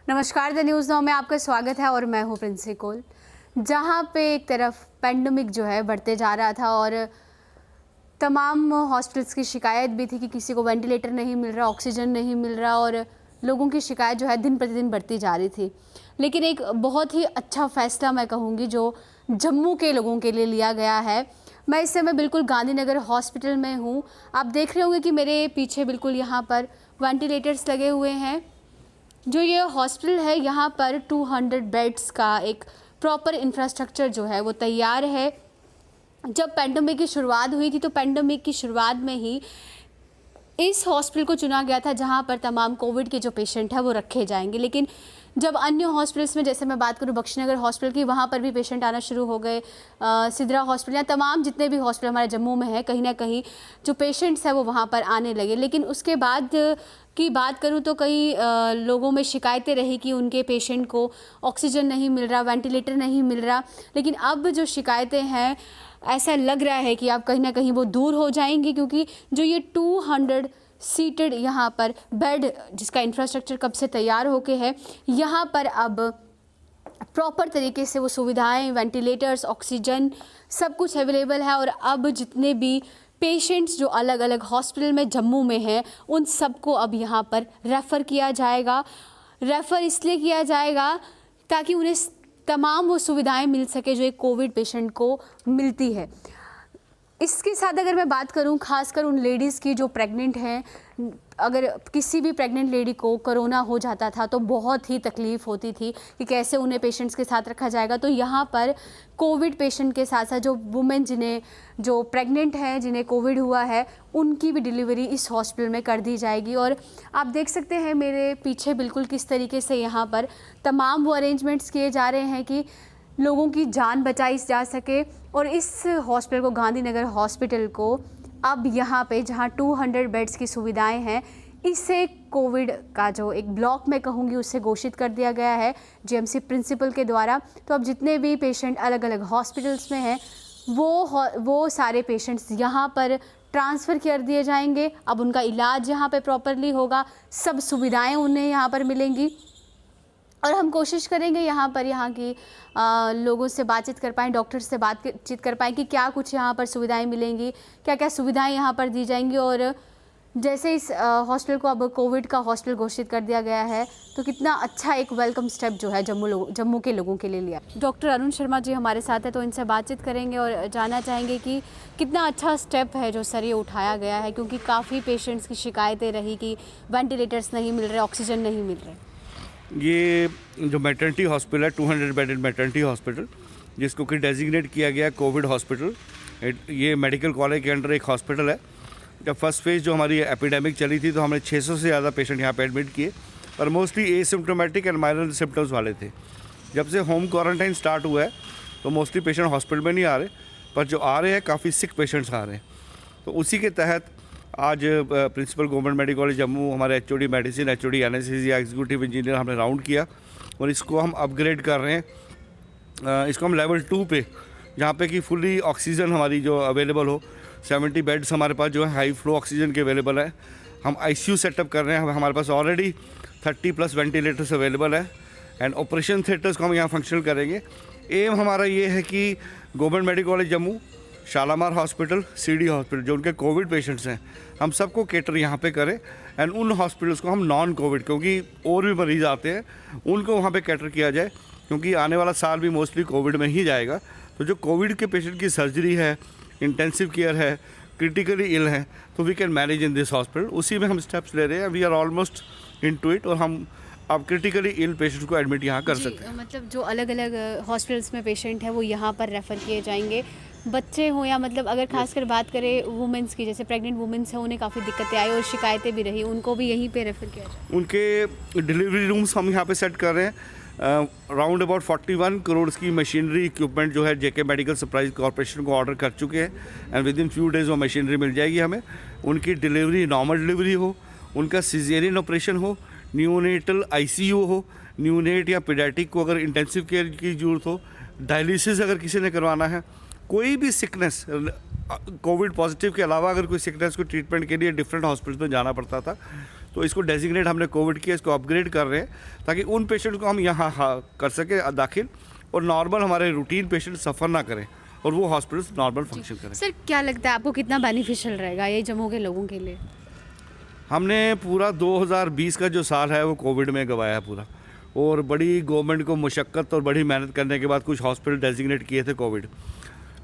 नमस्कार, the news now में आपका स्वागत है और मैं हूं प्रिंसी कोल। जहां पे एक तरफ पेंडेमिक जो है बढ़ते जा रहा था और तमाम हॉस्पिटल्स की शिकायत भी थी कि किसी को वेंटिलेटर नहीं मिल रहा, ऑक्सीजन नहीं मिल रहा और लोगों की शिकायत जो है दिन प्रतिदिन बढ़ती जा रही थी। लेकिन एक बहुत ही अच्छा फैसला मैं कहूँगी जो जम्मू के लोगों के लिए लिया गया है। मैं इस समय बिल्कुल गांधीनगर हॉस्पिटल में हूँ। आप देख रहे होंगे कि मेरे पीछे बिल्कुल यहाँ पर वेंटिलेटर्स लगे हुए हैं। जो ये हॉस्पिटल है यहाँ पर 200 बेड्स का एक प्रॉपर इंफ्रास्ट्रक्चर जो है वो तैयार है। जब पेंडेमिक की शुरुआत हुई थी तो पेंडेमिक की शुरुआत में ही इस हॉस्पिटल को चुना गया था जहाँ पर तमाम कोविड के जो पेशेंट हैं वो रखे जाएंगे। लेकिन जब अन्य हॉस्पिटल्स में, जैसे मैं बात करूँ बख्शीनगर हॉस्पिटल की, वहाँ पर भी पेशेंट आना शुरू हो गए। सिद्रा हॉस्पिटल या तमाम जितने भी हॉस्पिटल हमारे जम्मू में है, कहीं ना कहीं जो पेशेंट्स हैं वो वहाँ पर आने लगे। लेकिन उसके बाद की बात करूँ तो कई लोगों में शिकायतें रही कि उनके पेशेंट को ऑक्सीजन नहीं मिल रहा, वेंटिलेटर नहीं मिल रहा। लेकिन अब जो शिकायतें हैं, ऐसा लग रहा है कि आप कहीं ना कहीं वो दूर हो जाएंगी, क्योंकि जो ये 200 सीटेड यहाँ पर बेड जिसका इंफ्रास्ट्रक्चर कब से तैयार होके है, यहाँ पर अब प्रॉपर तरीके से वो सुविधाएं, वेंटिलेटर्स, ऑक्सीजन सब कुछ अवेलेबल है। और अब जितने भी पेशेंट्स जो अलग अलग हॉस्पिटल में जम्मू में हैं, उन सबको अब यहाँ पर रेफ़र किया जाएगा। रेफ़र इसलिए किया जाएगा ताकि उन्हें तमाम वो सुविधाएं मिल सके जो एक कोविड पेशेंट को मिलती है। इसके साथ अगर मैं बात करूं खासकर उन लेडीज़ की जो प्रेग्नेंट हैं, अगर किसी भी प्रेग्नेंट लेडी को कोरोना हो जाता था तो बहुत ही तकलीफ़ होती थी कि कैसे उन्हें पेशेंट्स के साथ रखा जाएगा। तो यहाँ पर कोविड पेशेंट के साथ साथ जो वुमेन जो प्रेग्नेंट हैं, जिन्हें कोविड हुआ है, उनकी भी डिलीवरी इस हॉस्पिटल में कर दी जाएगी। और आप देख सकते हैं मेरे पीछे बिल्कुल किस तरीके से यहाँ पर तमाम वो अरेंजमेंट्स किए जा रहे हैं कि लोगों की जान बचाई जा सके। और इस हॉस्पिटल को, गांधीनगर हॉस्पिटल को, अब यहाँ पे जहाँ 200 बेड्स की सुविधाएं हैं, इसे कोविड का जो एक ब्लॉक मैं कहूँगी उससे घोषित कर दिया गया है जीएमसी प्रिंसिपल के द्वारा। तो अब जितने भी पेशेंट अलग अलग हॉस्पिटल्स में हैं वो सारे पेशेंट्स यहाँ पर ट्रांसफ़र कर दिए जाएंगे। अब उनका इलाज यहाँ पे प्रॉपरली होगा, सब सुविधाएं उन्हें यहाँ पर मिलेंगी। और हम कोशिश करेंगे यहाँ की लोगों से बातचीत कर पाएँ, डॉक्टर से बातचीत कर पाएँ कि क्या कुछ यहाँ पर सुविधाएं मिलेंगी, क्या क्या सुविधाएं यहाँ पर दी जाएंगी। और जैसे इस हॉस्पिटल को अब कोविड का हॉस्पिटल घोषित कर दिया गया है, तो कितना अच्छा एक वेलकम स्टेप जो है जम्मू के लोगों के लिए लिया। डॉक्टर अरुण शर्मा जी हमारे साथ है, तो इनसे बातचीत करेंगे और जानना चाहेंगे कि कितना अच्छा स्टेप है जो सर ये उठाया गया है, क्योंकि काफ़ी पेशेंट्स की शिकायतें रही कि वेंटिलेटर्स नहीं मिल रहे, ऑक्सीजन नहीं मिल रहे। ये जो मैटरनिटी हॉस्पिटल है, 200 बेडेड मैटरनिटी हॉस्पिटल, जिसको कि डेजिग्नेट किया गया है कोविड हॉस्पिटल, ये मेडिकल कॉलेज के अंडर एक हॉस्पिटल है। जब फर्स्ट फेज़ जो हमारी एपिडेमिक चली थी तो हमने 600 से ज़्यादा पेशेंट यहाँ पे एडमिट किए, और mostly asymptomatic and minor symptoms वाले थे। जब से होम क्वारंटाइन स्टार्ट हुआ है तो मोस्टली पेशेंट हॉस्पिटल में नहीं आ रहे, पर जो आ रहे हैं काफ़ी सिक पेशेंट्स आ रहे हैं। तो उसी के तहत आज principal government medical college Jammu, हमारे HOD medicine, HOD anaesthesia, executive engineer हमने राउंड किया और इसको हम अपग्रेड कर रहे हैं। इसको हम लेवल 2 पे, जहाँ पे कि फुली ऑक्सीजन हमारी जो अवेलेबल हो, 70 बेड्स हमारे पास जो है हाई फ्लो ऑक्सीजन के अवेलेबल है। हम आईसीयू सेटअप कर रहे हैं, हमारे पास ऑलरेडी 30+ वेंटिलेटर्स अवेलेबल है एंड ऑपरेशन थिएटर्स को हम यहाँ फंक्शनल करेंगे। एम हमारा ये है कि government medical college Jammu, Shalamar hospital, CD hospital, जो उनके कोविड पेशेंट्स हैं, हम सबको केटर यहाँ पे करें एंड उन हॉस्पिटल्स को हम नॉन कोविड, क्योंकि और भी मरीज़ आते हैं, उनको वहाँ पे कैटर किया जाए, क्योंकि आने वाला साल भी मोस्टली कोविड में ही जाएगा। तो जो कोविड के पेशेंट की सर्जरी है, इंटेंसिव केयर है, क्रिटिकली इल है, तो we can manage in this hospital. उसी में हम स्टेप्स ले रहे हैं। We are almost into it, और हम अब क्रिटिकली इल पेशेंट को एडमिट यहाँ कर सकते हैं। मतलब जो अलग अलग हॉस्पिटल्स में पेशेंट है वो यहाँ पर रेफ़र किए जाएंगे, बच्चे हों या मतलब अगर खासकर बात करें वुमेंस की, जैसे प्रेग्नेंट वुमेंस हैं, उन्हें काफ़ी दिक्कतें आई और शिकायतें भी रही, उनको भी यहीं पे रेफ़र किया जाए। उनके डिलीवरी रूम्स हम यहाँ पे सेट कर रहे हैं। राउंड अबाउट 41 करोड़ की मशीनरी इक्विपमेंट जो है जेके मेडिकल सप्लाईज कॉर्पोरेशन को ऑर्डर कर चुके हैं and with in few days वो मशीनरी मिल जाएगी हमें। उनकी डिलीवरी नॉर्मल डिलीवरी हो, उनका सिजेरियन ऑपरेशन हो, न्यूनेटल आईसीयू हो, न्यूनेट या पीडियाट्रिक को अगर इंटेंसिव केयर की ज़रूरत हो, डायलिसिस अगर किसी ने करवाना है, कोई भी सिकनेस, कोविड पॉजिटिव के अलावा अगर कोई सिकनेस को ट्रीटमेंट के लिए डिफरेंट हॉस्पिटल में जाना पड़ता था, तो इसको डेजिग्नेट हमने कोविड किया, इसको अपग्रेड कर रहे हैं ताकि उन पेशेंट को हम यहाँ कर सकें दाखिल, और नॉर्मल हमारे रूटीन पेशेंट सफ़र ना करें और वो हॉस्पिटल्स नॉर्मल फंक्शन करें। सर क्या लगता है आपको कितना बेनिफिशियल रहेगा ये जम्मू के लोगों के लिए? हमने पूरा 2020 का जो साल है वो कोविड में गवाया है पूरा, और बड़ी गवर्नमेंट को मुशक्क़त और बड़ी मेहनत करने के बाद कुछ हॉस्पिटल डेजिग्नेट किए थे कोविड।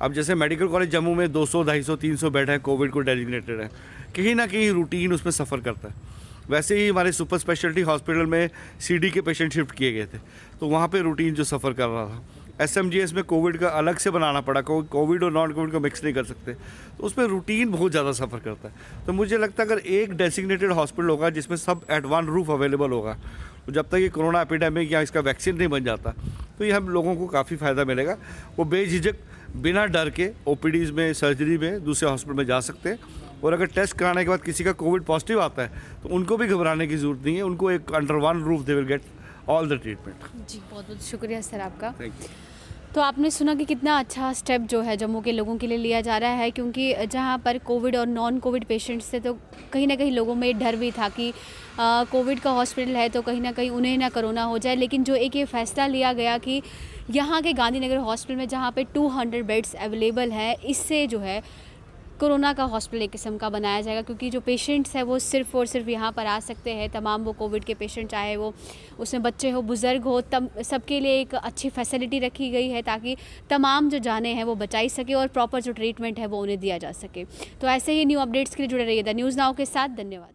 अब जैसे मेडिकल कॉलेज जम्मू में 200, 250, 300 बेड हैं कोविड को डेजिग्नेटेड है, कहीं ना कहीं रूटीन उसमें सफ़र करता है। वैसे ही हमारे सुपर स्पेशलिटी हॉस्पिटल में सीडी के पेशेंट शिफ्ट किए गए थे, तो वहाँ पे रूटीन जो सफ़र कर रहा था। एसएमजीएस में कोविड का अलग से बनाना पड़ा, कोविड और नॉन कोविड को मिक्स नहीं कर सकते, तो उसमें रूटीन बहुत ज़्यादा सफ़र करता है। तो मुझे लगता है अगर एक डेसिग्नेटेड हॉस्पिटल होगा जिसमें सब एट वन रूफ अवेलेबल होगा, तो जब तक ये कोरोना एपिडेमिक या इसका वैक्सीन नहीं बन जाता, तो ये हम लोगों को काफ़ी फ़ायदा मिलेगा। वो बेझिझक बिना डर के ओपीडीज़ में, सर्जरी में, दूसरे हॉस्पिटल में जा सकते हैं, और अगर टेस्ट कराने के बाद किसी का कोविड पॉजिटिव आता है तो उनको भी घबराने की ज़रूरत नहीं है, उनको एक under one roof they will get all the treatment. जी बहुत बहुत शुक्रिया सर आपका। Thank you. तो आपने सुना कि कितना अच्छा स्टेप जो है जम्मू के लोगों के लिए लिया जा रहा है, क्योंकि जहां पर कोविड और नॉन कोविड पेशेंट्स थे तो कहीं ना कहीं लोगों में डर भी था कि कोविड का हॉस्पिटल है तो कहीं ना कहीं उन्हें ना कोरोना हो जाए। लेकिन जो एक ये फैसला लिया गया कि यहाँ के गांधीनगर हॉस्पिटल में जहाँ पे 200 बेड्स अवेलेबल है, इससे जो है कोरोना का हॉस्पिटल एक किस्म का बनाया जाएगा, क्योंकि जो पेशेंट्स हैं वो सिर्फ़ और सिर्फ यहाँ पर आ सकते हैं। तमाम वो कोविड के पेशेंट, चाहे वो उसमें बच्चे हो, बुज़ुर्ग हो, सबके लिए एक अच्छी फैसिलिटी रखी गई है ताकि तमाम जो जाने हैं वो बचाई सके और प्रॉपर जो ट्रीटमेंट है वो उन्हें दिया जा सके। तो ऐसे ही न्यू अपडेट्स के लिए जुड़े रहिए द न्यूज़ नाउ के साथ। धन्यवाद।